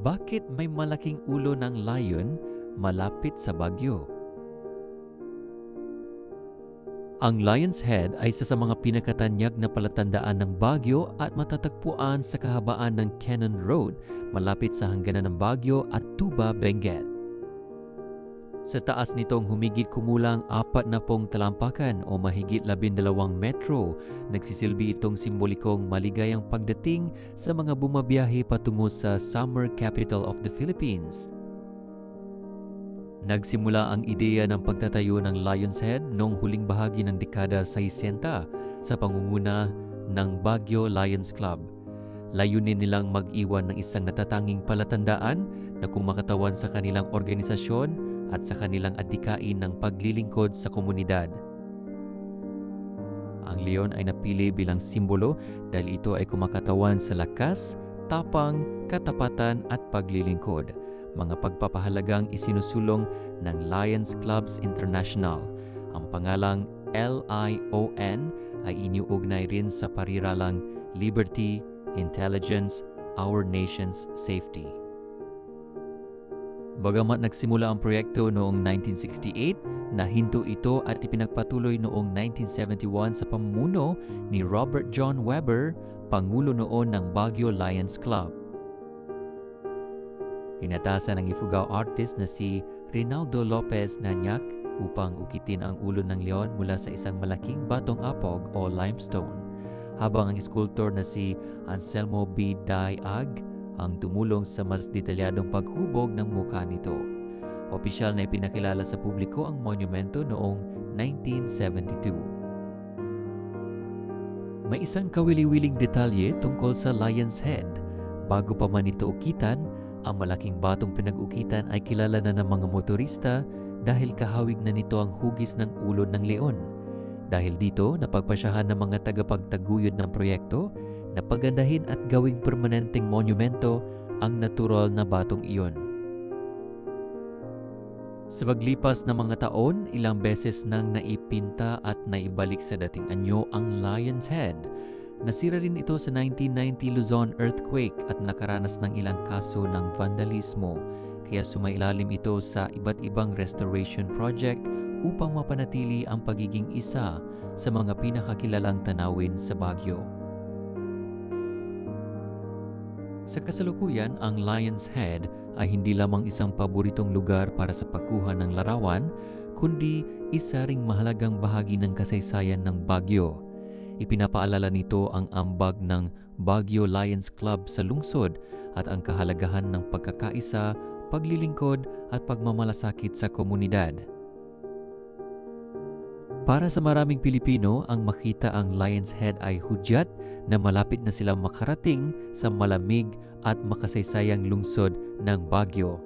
Bakit may malaking ulo ng lion malapit sa Baguio? Ang Lion's Head ay isa sa mga pinakatanyag na palatandaan ng Baguio at matatagpuan sa kahabaan ng Cannon Road malapit sa hangganan ng Baguio at Tuba, Benguet. Sa taas nitong humigit kumulang 40 talampakan o mahigit 12 metro, nagsisilbi itong simbolikong maligayang pagdating sa mga bumabiyahe patungo sa Summer Capital of the Philippines. Nagsimula ang ideya ng pagtatayo ng Lion's Head noong huling bahagi ng dekada 60 sa pangunguna ng Baguio Lions Club. Layunin nilang mag-iwan ng isang natatanging palatandaan na kumakatawan sa kanilang organisasyon at sa kanilang adhikain ng paglilingkod sa komunidad. Ang leon ay napili bilang simbolo dahil ito ay kumakatawan sa lakas, tapang, katapatan at paglilingkod, mga pagpapahalagang isinusulong ng Lions Clubs International. Ang pangalang LION ay iniuugnay rin sa pariralang Liberty, Intelligence, Our Nation's Safety. Bagamat nagsimula ang proyekto noong 1968, nahinto ito at ipinagpatuloy noong 1971 sa pamumuno ni Robert John Weber, Pangulo noon ng Baguio Lions Club. Inatasan ng Ifugao artist na si Rinaldo Lopez Nanyak upang ukitin ang ulo ng leon mula sa isang malaking batong apog o limestone, habang ang sculptor na si Anselmo B. Diag ang tumulong sa mas detalyadong paghubog ng mukha nito. Opisyal na ipinakilala sa publiko ang monumento noong 1972. May isang kawili-wiling detalye tungkol sa Lion's Head. Bago pa man ito ukitan, ang malaking batong pinag-ukitan ay kilala na ng mga motorista dahil kahawig na nito ang hugis ng ulo ng leon. Dahil dito, napagpasyahan ng mga tagapagtaguyod ng proyekto na pagandahin at gawing permanenteng monumento ang natural na batong iyon. Sa paglipas ng mga taon, ilang beses nang naipinta at naibalik sa dating anyo ang Lion's Head. Nasira rin ito sa 1990 Luzon earthquake at nakaranas ng ilang kaso ng vandalismo, kaya sumailalim ito sa iba't ibang restoration project upang mapanatili ang pagiging isa sa mga pinakakilalang tanawin sa Baguio. Sa kasalukuyan, ang Lion's Head ay hindi lamang isang paboritong lugar para sa pagkuha ng larawan, kundi isa ring mahalagang bahagi ng kasaysayan ng Baguio. Ipinapaalala nito ang ambag ng Baguio Lions Club sa lungsod at ang kahalagahan ng pagkakaisa, paglilingkod at pagmamalasakit sa komunidad. Para sa maraming Pilipino, ang makita ang Lion's Head ay hudyat na malapit na silang makarating sa malamig at makasaysayang lungsod ng Baguio.